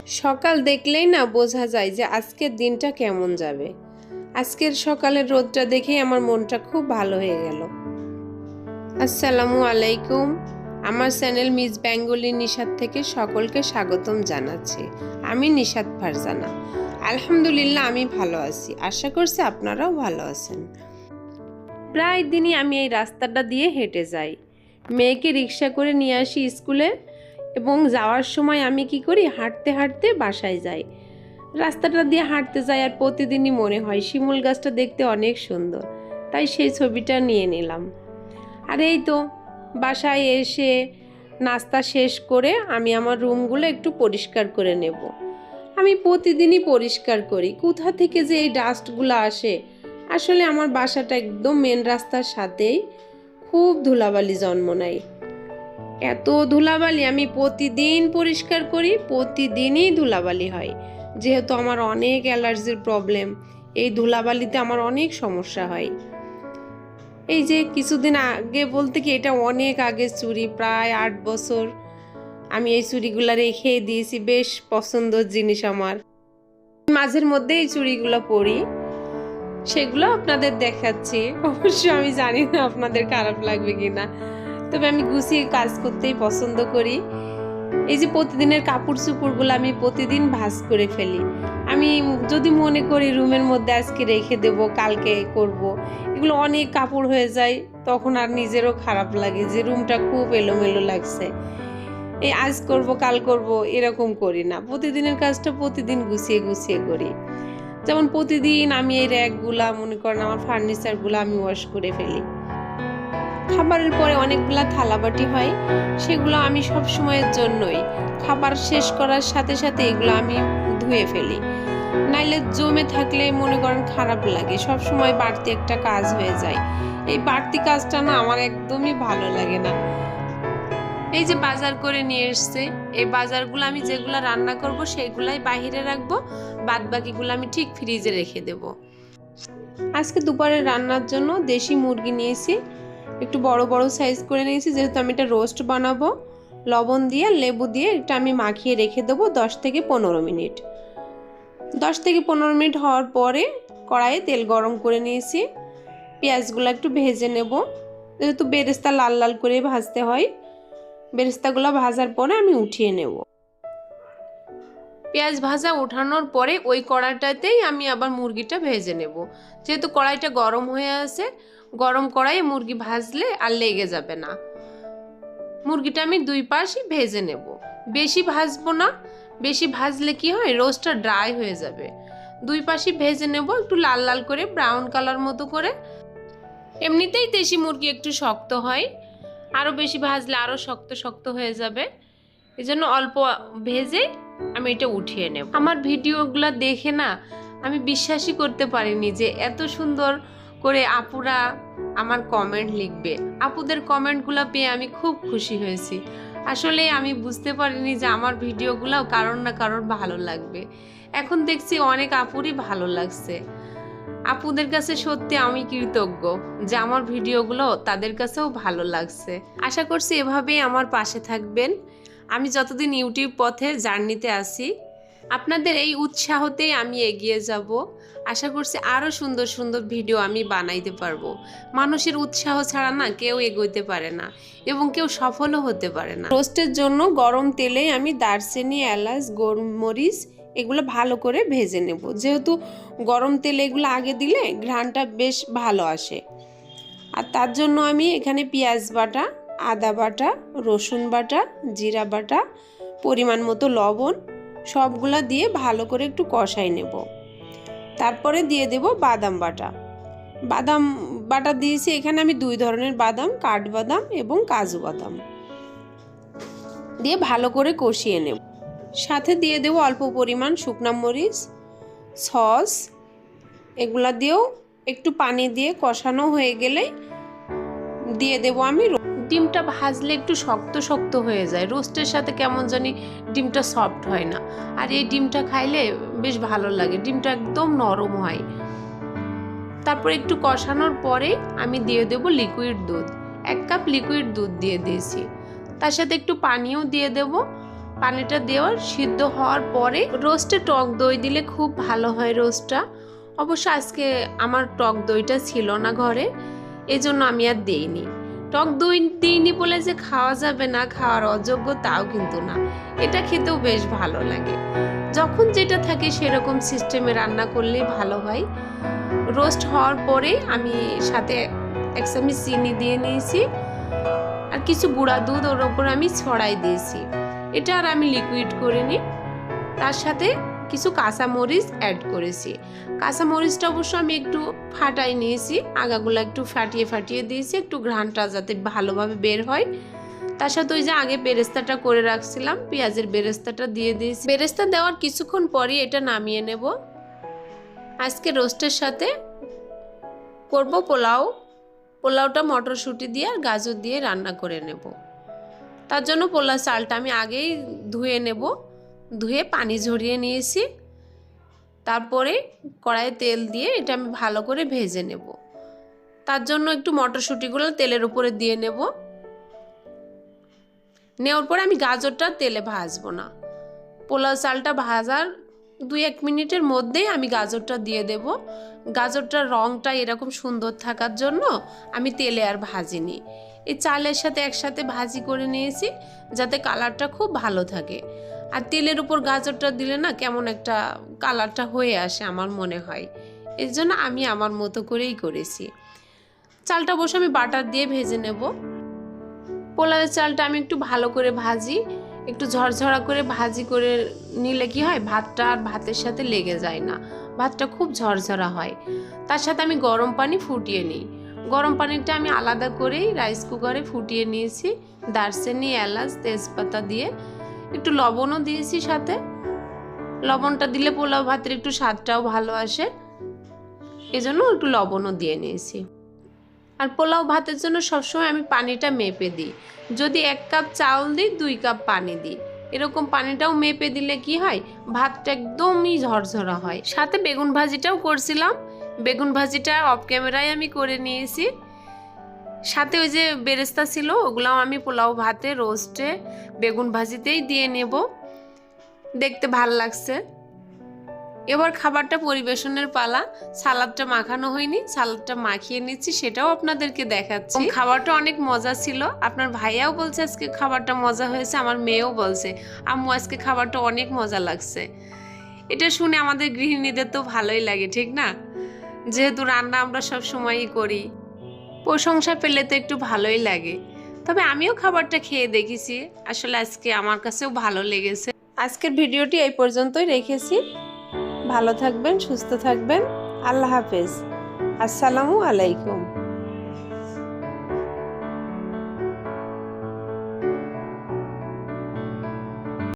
সকাল দেখলেই না বোঝা যায় যে আজকের দিনটা কেমন যাবে। আজকের সকালের রোদটা দেখেই আমার মনটা খুব ভালো হয়ে গেল। আসসালামু আলাইকুম। আমার চ্যানেল মিস বেঙ্গলি নিশাত থেকে সকলকে স্বাগতম জানাচ্ছি। আমি নিশাত ফারজানা। আলহামদুলিল্লাহ আমি ভালো আছি, আশা করছি আপনারাও ভালো আছেন। প্রায় দিনই আমি এই রাস্তাটা দিয়ে হেঁটে যাই। মেয়েকে রিক্সা করে নিয়ে আসি স্কুলে এবং যাওয়ার সময় আমি কি করি, হাঁটতে হাঁটতে বাসায় যাই। রাস্তাটা দিয়ে হাঁটতে যাই আর প্রতিদিনই মনে হয় শিমুল গাছটা দেখতে অনেক সুন্দর, তাই সেই ছবিটা নিয়ে নিলাম। আর এই তো বাসায় এসে নাস্তা শেষ করে আমি আমার রুমগুলো একটু পরিষ্কার করে নেব। আমি প্রতিদিনই পরিষ্কার করি। কোথা থেকে যে এই ডাস্টগুলো আসে, আসলে আমার বাসাটা একদম মেন রাস্তার সাথেই, খুব ধুলাবালি জন্ম নেয়। এত ধুলাবালি আমি প্রতিদিন পরিষ্কার করি, প্রতিদিনই ধুলাবালি হয়। যেহেতু আমার অনেক অ্যালার্জির প্রবলেম, এই ধুলাবালিতে আমার অনেক সমস্যা হয়। এই যে কিছুদিন আগে বলতে কি, এটা অনেক আগে চুড়ি, প্রায় 8 বছর আমি এই চুড়িগুলো রেখে দিয়েছি। বেশ পছন্দের জিনিস আমার। মাঝের মধ্যে এই চুড়িগুলো পরি, সেগুলো আপনাদের দেখাচ্ছি। অবশ্য আমি জানি না আপনাদের খারাপ লাগবে কিনা, তবে আমি গুছিয়ে কাজ করতেই পছন্দ করি। এই যে প্রতিদিনের কাপড় চোপড়গুলো আমি প্রতিদিন ভাঁজ করে ফেলি। আমি যদি মনে করি রুমের মধ্যে আজকে রেখে দেব, কালকে করব, এগুলো অনেক কাপড় হয়ে যায়, তখন আর নিজেরও খারাপ লাগে যে রুমটা খুব এলোমেলো লাগছে। এই আজ করব কাল করব এরকম করি না, প্রতিদিনের কাজটা প্রতিদিন গুছিয়ে গুছিয়ে করি। যেমন প্রতিদিন আমি এই র্যাকগুলা, মনে করেন আমার ফার্নিচারগুলো আমি ওয়াশ করে ফেলি। খাবারের পরে অনেকগুলা থালাবাটি হয়, সেগুলো আমি সব সময়ের জন্যই খাবার শেষ করার সাথে সাথে এগুলো আমি ধুয়ে ফেলি। নাইলে জমে থাকলে মনে করেন খারাপ লাগে, সব সময় বাড়তি একটা কাজ হয়ে যায়। এই বাড়তি কাজটা না আমার একদমই ভালো লাগে না। এই যে বাজার করে নিয়ে এসছে, এই বাজারগুলো আমি যেগুলো রান্না করব সেগুলাই বাহিরে রাখবো, বাদ বাকিগুলো আমি ঠিক ফ্রিজে রেখে দেব। আজকে দুপুরে রান্নার জন্য দেশি মুরগি নিয়েছি, একটু বড় বড় সাইজ করে নিয়েছি, যেহেতু আমি এটা রোস্ট বানাবো। লবণ দিয়ে লেবু দিয়ে এটা আমি মাখিয়ে রেখে দেবো 10 থেকে 15 মিনিট। 10 থেকে 15 মিনিট হওয়ার পরে কড়াইয়ে তেল গরম করে নিয়েছি। পেঁয়াজগুলো একটু ভেজে নেব, যেহেতু বেরেস্তা লাল লাল করে ভাজতে হয়। বেরেস্তাগুলো ভাজার পরে আমি উঠিয়ে নেব। পেঁয়াজ ভাজা ওঠানোর পরে ওই কড়াইটাতেই আমি আবার মুরগিটা ভেজে নেব। যেহেতু কড়াইটা গরম হয়ে আছে, গরম কড়াইয়ে মুরগি ভাজলে আর লেগে যাবে না। মুরগিটা আমি 2 পাশই ভেজে নেব, বেশি ভাজবো না। বেশি ভাজলে কি হয়, রোস্টটা ড্রাই হয়ে যাবে। 2 পাশই ভেজে নেব একটু লাল লাল করে, ব্রাউন কালার মতো করে। এমনিতেই দেশি মুরগি একটু শক্ত হয়, আরও বেশি ভাজলে আরও শক্ত শক্ত হয়ে যাবে। এই জন্য অল্প ভেজে আমি এটা উঠিয়ে নেব। আমার ভিডিওগুলো দেখে না আমি বিশ্বাসই করতে পারিনি যে এত সুন্দর করে আপুরা আমার কমেন্ট লিখবে। আপুদের কমেন্টগুলো পেয়ে আমি খুব খুশি হয়েছি। আসলে আমি বুঝতে পারিনি যে আমার ভিডিওগুলো কারোর না কারোর ভালো লাগবে। এখন দেখছি অনেক আপুরই ভালো লাগছে। আপুদের কাছে সত্যি আমি কৃতজ্ঞ যে আমার ভিডিওগুলো তাদের কাছেও ভালো লাগছে। আশা করছি এভাবেই আমার পাশে থাকবেন। আমি যতদিন ইউটিউব পথে জার্নিতে আছি, আপনাদের এই উৎসাহতেই আমি এগিয়ে যাব। আশা করছি আরও সুন্দর সুন্দর ভিডিও আমি বানাইতে পারবো। মানুষের উৎসাহ ছাড়া না কেউ এগোতে পারে না এবং কেউ সফলও হতে পারে না। রোস্টের জন্য গরম তেলে আমি দারচিনি, এলাচ, গোলমরিচ এগুলো ভালো করে ভেজে নেব। যেহেতু গরম তেলে এগুলো আগে দিলে ঘ্রাণটা বেশ ভালো আসে। আর তার জন্য আমি এখানে পেঁয়াজ বাটা, আদা বাটা, রসুন বাটা, জিরা বাটা, পরিমাণ মতো লবণ সবগুলা দিয়ে ভালো করে একটু কষাই নেব। তারপরে দিয়ে দেব বাদাম বাটা। বাদাম বাটা দিয়েছি এখানে আমি 2 ধরনের বাদাম, কাঠবাদাম এবং কাজু বাদাম দিয়ে ভালো করে কষিয়ে নেব। সাথে দিয়ে দেব অল্প পরিমাণ শুকনা মরিচ, সস, এগুলা দিয়েও একটু পানি দিয়ে কষানো হয়ে গেলে দিয়ে দেব আমি ডিমটা। ভাজলে একটু শক্ত শক্ত হয়ে যায়, রোস্টের সাথে কেমন জানি ডিমটা সফট হয় না। আর এই ডিমটা খাইলে বেশ ভালো লাগে, ডিমটা একদম নরম হয়। তারপর একটু কষানোর পরে আমি দিয়ে দেব লিকুইড দুধ। 1 কাপ লিকুইড দুধ দিয়ে দিয়েছি, তার সাথে একটু পানিও দিয়ে দেব। পানিটা দেওয়ার সিদ্ধ হওয়ার পরে রোস্টে টক দই দিলে খুব ভালো হয় রোস্টটা। অবশ্য আজকে আমার টক দইটা ছিল না ঘরে, এজন্য আমি আর দেইনি। টক দই দিইনি বলে যে খাওয়া যাবে না, খাওয়ার অযোগ্য তাও কিন্তু না, এটা খেতেও বেশ ভালো লাগে। যখন যেটা থাকে সেরকম সিস্টেমে রান্না করলেই ভালো হয়। রোস্ট হওয়ার পরে আমি সাথে 1 চামচ চিনি দিয়ে নিয়েছি আর কিছু গুঁড়া দুধ ওর ওপর আমি ছড়াই দিয়েছি। এটা আর আমি লিকুইড করে নিই। তার সাথে কিছু কাঁচামরিচ অ্যাড করেছি। কাঁচামরিচটা অবশ্য আমি একটু ফাটাই নিয়েছি, আগাগুলো একটু ফাটিয়ে দিয়েছি একটু ঘ্রাণটা যাতে ভালোভাবে বের হয়। তার সাথে ওই যে আগে বেরেস্তাটা করে রাখছিলাম, পেঁয়াজের বেরেস্তাটা দিয়ে দিয়েছি। বেরেস্তা দেওয়ার কিছুক্ষণ পরে এটা নামিয়ে নেব। আজকে রোস্টের সাথে করব পোলাওটা মটরশুঁটি দিয়ে আর গাজর দিয়ে রান্না করে নেব। তার জন্য পোলাও চালটা আমি আগেই ধুয়ে নেব, ধুয়ে পানি ঝরিয়ে নিয়েছি। তারপরে কড়াইয়ে তেল দিয়ে এটা আমি ভালো করে ভেজে নেব। তার জন্য একটু মটরশুঁটিগুলো তেলের উপরে দিয়ে নেব। নেওয়ার পরে আমি গাজরটা তেলে ভাজবো না, পোলাও চালটা ভাজার 2-1 মিনিটের মধ্যেই আমি গাজরটা দিয়ে দেব। গাজরটার রঙটা এরকম সুন্দর থাকার জন্য আমি তেলে আর ভাজিনি, এই চালের সাথে একসাথে ভাজি করে নিয়েছি যাতে কালারটা খুব ভালো থাকে। আর তেলের উপর গাজরটা দিলে না কেমন একটা কালারটা হয়ে আসে আমার মনে হয়, এর জন্য আমি আমার মতো করেই করেছি। চালটা অবশ্য আমি বাটার দিয়ে ভেজে নেব। পোলাওয়ের চালটা আমি একটু ভালো করে ভাজি, একটু ঝরঝরা করে ভাজি করে নিলে কি হয় ভাতটা আর ভাতের সাথে লেগে যায় না, ভাতটা খুব ঝরঝরা হয়। তার সাথে আমি গরম পানি ফুটিয়ে নিই। গরম পানিটা আমি আলাদা করেই রাইস কুকারে ফুটিয়ে নিয়েছি। দারচিনি, এলাচ, তেজপাতা দিয়ে একটু লবণও দিয়েছি সাথে। লবণটা দিলে পোলাও ভাতের একটু স্বাদটাও ভালো আসে, এজন্য একটু লবণও দিয়ে নিয়েছি। আর পোলাও ভাতের জন্য সবসময় আমি পানিটা মেপে দিই। যদি 1 কাপ চাউল দিই 2 কাপ পানি দিই, এরকম পানিটাও মেপে দিলে কি হয় ভাতটা একদমই ঝরঝরা হয়। সাথে বেগুন ভাজিটাও করছিলাম, বেগুন ভাজিটা অফ ক্যামেরায় আমি করে নিয়েছি। সাথে ওই যে বেরেস্তা ছিল ওগুলাও আমি পোলাও ভাতে রোস্টে বেগুন ভাজিতেই দিয়ে নেব, দেখতে ভাল লাগছে। এবার খাবারটা পরিবেশনের পালা। সালাদটা মাখানো হয়নি, সালাদটা মাখিয়ে নিচ্ছি, সেটাও আপনাদেরকে দেখাচ্ছি। খাবারটা অনেক মজা ছিল, আপনার ভাইয়াও বলছে আজকে খাবারটা মজা হয়েছে, আমার মেয়েও বলছে আম্মু আজকে খাবারটা অনেক মজা লাগছে। এটা শুনে আমাদের গৃহিণীদের তো ভালোই লাগে, ঠিক না? যেহেতু রান্না আমরা সব সময়ই করি, প্রশংসা পেলে তো একটু ভালোই লাগে। তবে আমিও খাবারটা খেয়ে দেখেছি, আসলে আজকে আমার কাছেও ভালো লেগেছে। আজকের ভিডিওটি এই পর্যন্তই রেখেছি। ভালো থাকবেন, সুস্থ থাকবেন। আল্লাহ হাফেজ। আসসালামু আলাইকুম।